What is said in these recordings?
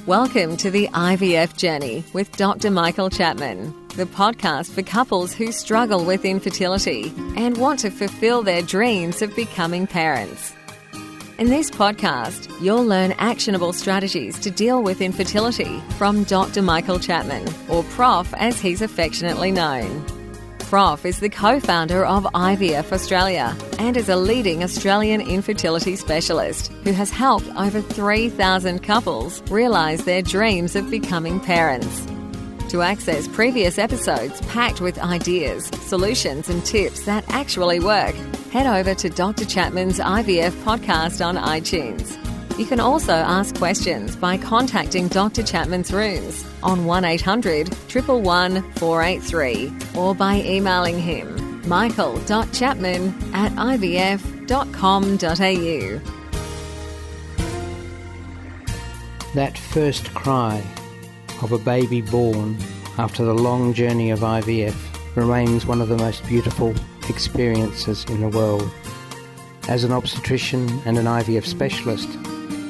Welcome to the IVF Journey with Dr. Michael Chapman, the podcast for couples who struggle with infertility and want to fulfill their dreams of becoming parents. In this podcast, you'll learn actionable strategies to deal with infertility from Dr. Michael Chapman, or Prof as he's affectionately known. Prof is the co-founder of IVF Australia and is a leading Australian infertility specialist who has helped over 3,000 couples realise their dreams of becoming parents. To access previous episodes packed with ideas, solutions and tips that actually work, head over to Dr. Chapman's IVF podcast on iTunes. You can also ask questions by contacting Dr. Chapman's rooms on 1-800-111-483 or by emailing him michael.chapman@ivf.com.au. That first cry of a baby born after the long journey of IVF remains one of the most beautiful experiences in the world. As an obstetrician and an IVF specialist,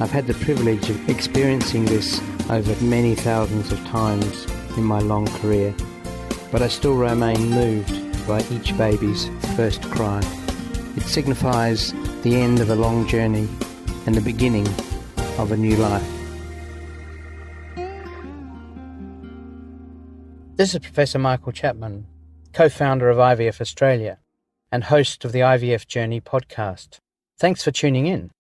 I've had the privilege of experiencing this over many thousands of times in my long career, but I still remain moved by each baby's first cry. It signifies the end of a long journey and the beginning of a new life. This is Professor Michael Chapman, co-founder of IVF Australia and host of the IVF Journey podcast. Thanks for tuning in.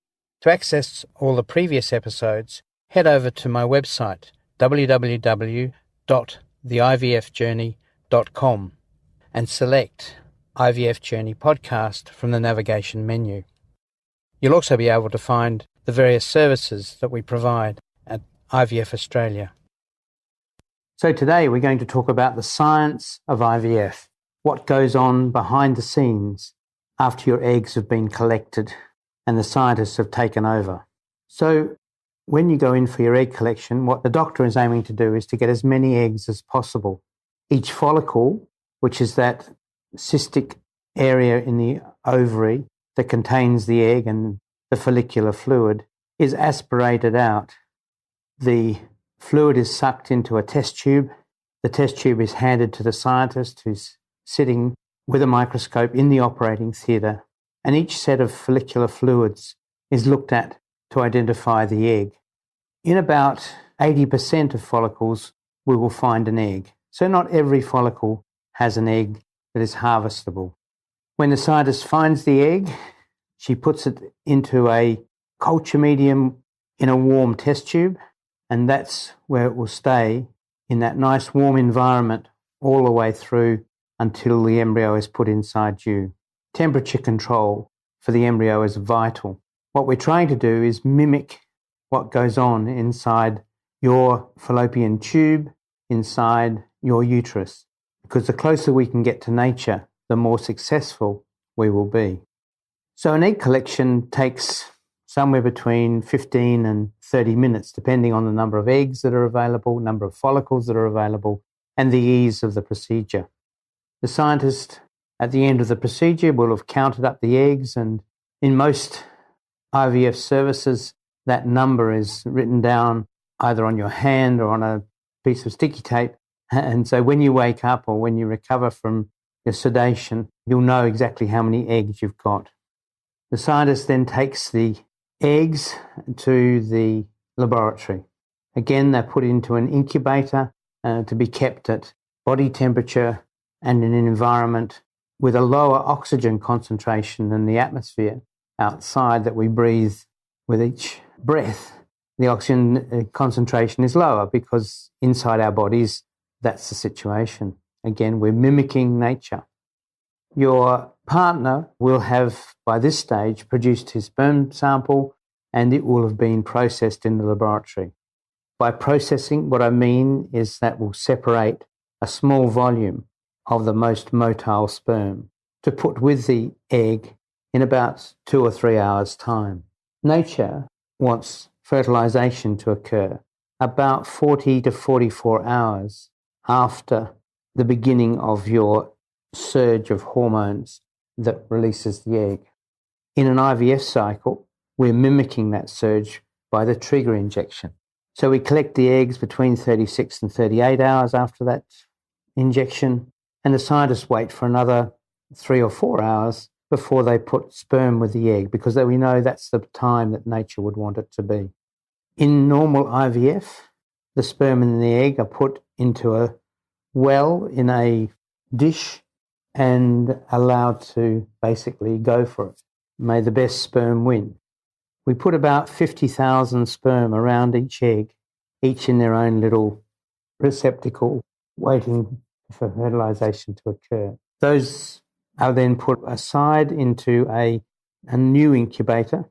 To access all the previous episodes, head over to my website, www.theivfjourney.com, and select IVF Journey Podcast from the navigation menu. You'll also be able to find the various services that we provide at IVF Australia. So today we're going to talk about the science of IVF, what goes on behind the scenes after your eggs have been collected and the scientists have taken over. So when you go in for your egg collection, what the doctor is aiming to do is to get as many eggs as possible. Each follicle, which is that cystic area in the ovary that contains the egg and the follicular fluid, is aspirated out. The fluid is sucked into a test tube. The test tube is handed to the scientist who's sitting with a microscope in the operating theatre, and each set of follicular fluids is looked at to identify the egg. In about 80% of follicles, we will find an egg. So not every follicle has an egg that is harvestable. When the scientist finds the egg, she puts it into a culture medium in a warm test tube, and that's where it will stay in that nice warm environment all the way through until the embryo is put inside you. Temperature control for the embryo is vital. What we're trying to do is mimic what goes on inside your fallopian tube, inside your uterus, because the closer we can get to nature, the more successful we will be. So an egg collection takes somewhere between 15 and 30 minutes, depending on the number of eggs that are available, number of follicles that are available, and the ease of the procedure. The scientist at the end of the procedure will have counted up the eggs, and in most IVF services, that number is written down either on your hand or on a piece of sticky tape. And so when you wake up or when you recover from your sedation, you'll know exactly how many eggs you've got. The scientist then takes the eggs to the laboratory. Again, they're put into an incubator to be kept at body temperature and in an environment with a lower oxygen concentration than the atmosphere outside that we breathe with each breath. The oxygen concentration is lower because inside our bodies, that's the situation. Again, we're mimicking nature. Your partner will have, by this stage, produced his sperm sample, and it will have been processed in the laboratory. By processing, what I mean is that we'll separate a small volume of the most motile sperm to put with the egg in about 2 or 3 hours' time. Nature wants fertilization to occur about 40 to 44 hours after the beginning of your surge of hormones that releases the egg. In an IVF cycle, we're mimicking that surge by the trigger injection. So we collect the eggs between 36 and 38 hours after that injection, and the scientists wait for another 3 or 4 hours before they put sperm with the egg, because we know that's the time that nature would want it to be. In normal IVF, the sperm and the egg are put into a well in a dish and allowed to basically go for it. May the best sperm win. We put about 50,000 sperm around each egg, each in their own little receptacle, waiting for fertilization to occur. Those are then put aside into a new incubator,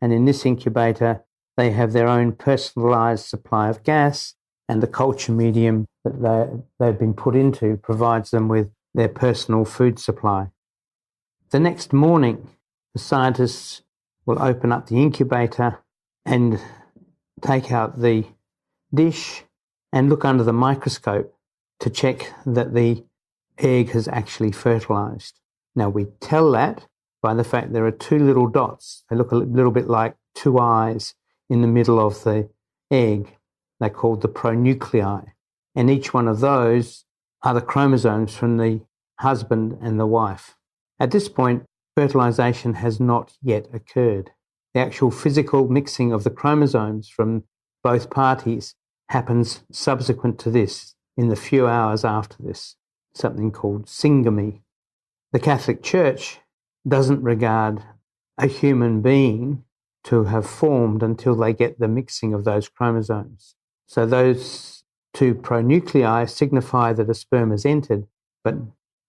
and in this incubator, they have their own personalized supply of gas, and the culture medium that they've been put into provides them with their personal food supply. The next morning, the scientists will open up the incubator and take out the dish and look under the microscope to check that the egg has actually fertilized. Now, we tell that by the fact there are two little dots. They look a little bit like two eyes in the middle of the egg. They're called the pronuclei. And each one of those are the chromosomes from the husband and the wife. At this point, fertilization has not yet occurred. The actual physical mixing of the chromosomes from both parties happens subsequent to this, in the few hours after this, something called syngamy. The Catholic Church doesn't regard a human being to have formed until they get the mixing of those chromosomes. So those two pronuclei signify that a sperm has entered, but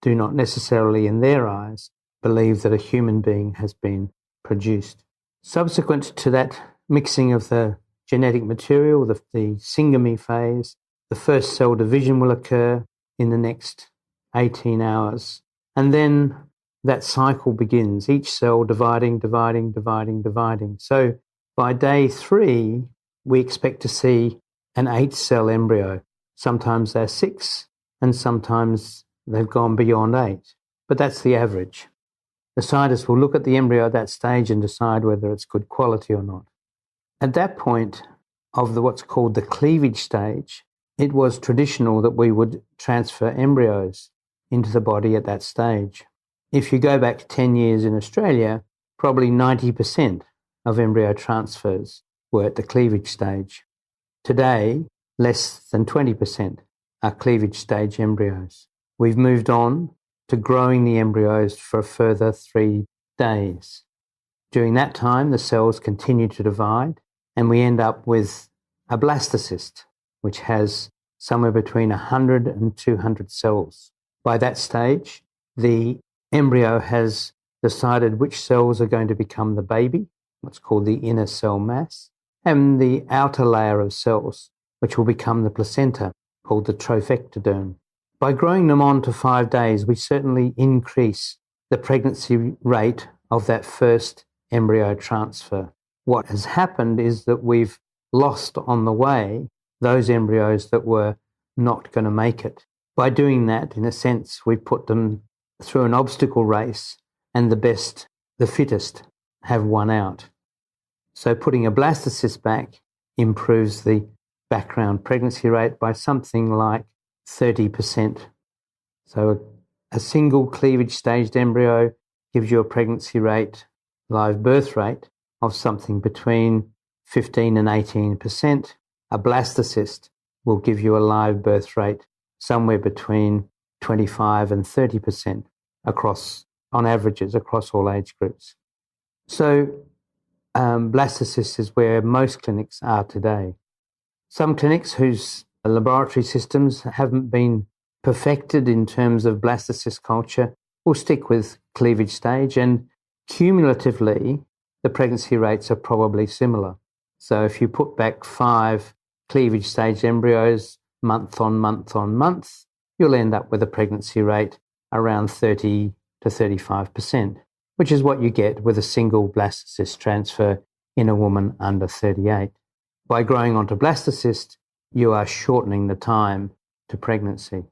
do not necessarily, in their eyes, believe that a human being has been produced. Subsequent to that mixing of the genetic material, the syngamy phase, the first cell division will occur in the next 18 hours. And then that cycle begins, each cell dividing. So by day 3, we expect to see an 8-cell embryo. Sometimes they're 6, and sometimes they've gone beyond 8. But that's the average. The scientists will look at the embryo at that stage and decide whether it's good quality or not. At that point of what's called the cleavage stage, it was traditional that we would transfer embryos into the body at that stage. If you go back 10 years in Australia, probably 90% of embryo transfers were at the cleavage stage. Today, less than 20% are cleavage stage embryos. We've moved on to growing the embryos for a further 3 days. During that time, the cells continue to divide, and we end up with a blastocyst, which has somewhere between 100 and 200 cells. By that stage, the embryo has decided which cells are going to become the baby, what's called the inner cell mass, and the outer layer of cells, which will become the placenta, called the trophectoderm. By growing them on to 5 days, we certainly increase the pregnancy rate of that first embryo transfer. What has happened is that we've lost on the way those embryos that were not going to make it. By doing that, in a sense, we put them through an obstacle race, and the fittest, have won out. So putting a blastocyst back improves the background pregnancy rate by something like 30%. So a single cleavage staged embryo gives you a pregnancy rate, live birth rate, of something between 15 and 18%. A blastocyst will give you a live birth rate somewhere between 25 and 30% on averages across all age groups. So blastocyst is where most clinics are today. Some clinics whose laboratory systems haven't been perfected in terms of blastocyst culture will stick with cleavage stage, and cumulatively, the pregnancy rates are probably similar. So if you put back 5 cleavage stage embryos month on month, you'll end up with a pregnancy rate around 30 to 35%, which is what you get with a single blastocyst transfer in a woman under 38. By growing onto blastocyst, you are shortening the time to pregnancy.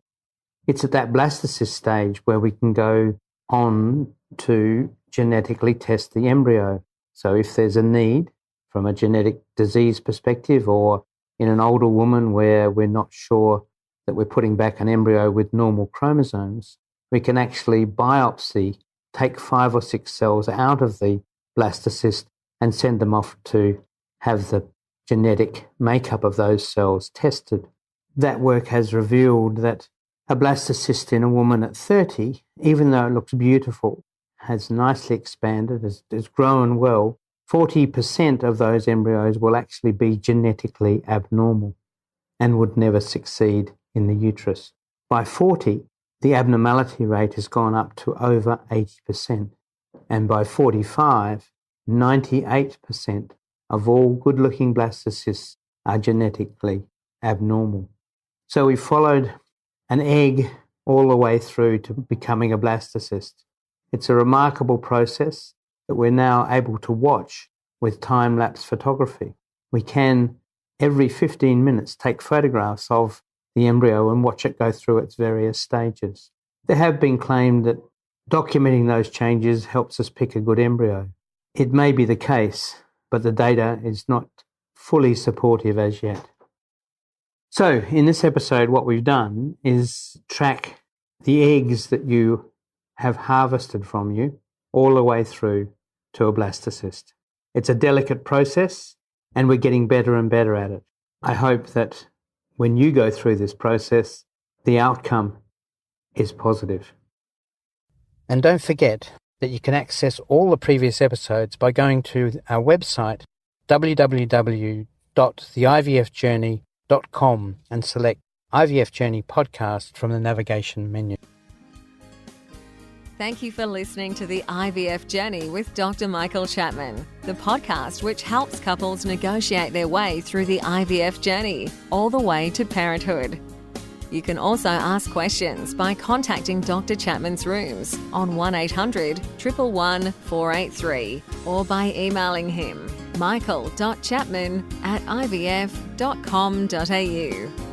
It's at that blastocyst stage where we can go on to genetically test the embryo. So if there's a need from a genetic disease perspective or in an older woman where we're not sure that we're putting back an embryo with normal chromosomes, we can actually biopsy, take 5 or 6 cells out of the blastocyst and send them off to have the genetic makeup of those cells tested. That work has revealed that a blastocyst in a woman at 30, even though it looks beautiful, has nicely expanded, has grown well, 40% of those embryos will actually be genetically abnormal and would never succeed in the uterus. By 40, the abnormality rate has gone up to over 80%. And by 45, 98% of all good-looking blastocysts are genetically abnormal. So we followed an egg all the way through to becoming a blastocyst. It's a remarkable process that we're now able to watch with time-lapse photography. We can, every 15 minutes, take photographs of the embryo and watch it go through its various stages. There have been claimed that documenting those changes helps us pick a good embryo. It may be the case, but the data is not fully supportive as yet. So, in this episode, what we've done is track the eggs that you have harvested from you all the way through to a blastocyst. It's a delicate process, and we're getting better and better at it. I hope that when you go through this process, the outcome is positive. And don't forget that you can access all the previous episodes by going to our website, www.theivfjourney.com, and select IVF Journey Podcast from the navigation menu. Thank you for listening to the IVF Journey with Dr. Michael Chapman, the podcast which helps couples negotiate their way through the IVF journey, all the way to parenthood. You can also ask questions by contacting Dr. Chapman's rooms on 1800 111 483 or by emailing him michael.chapman@ivf.com.au.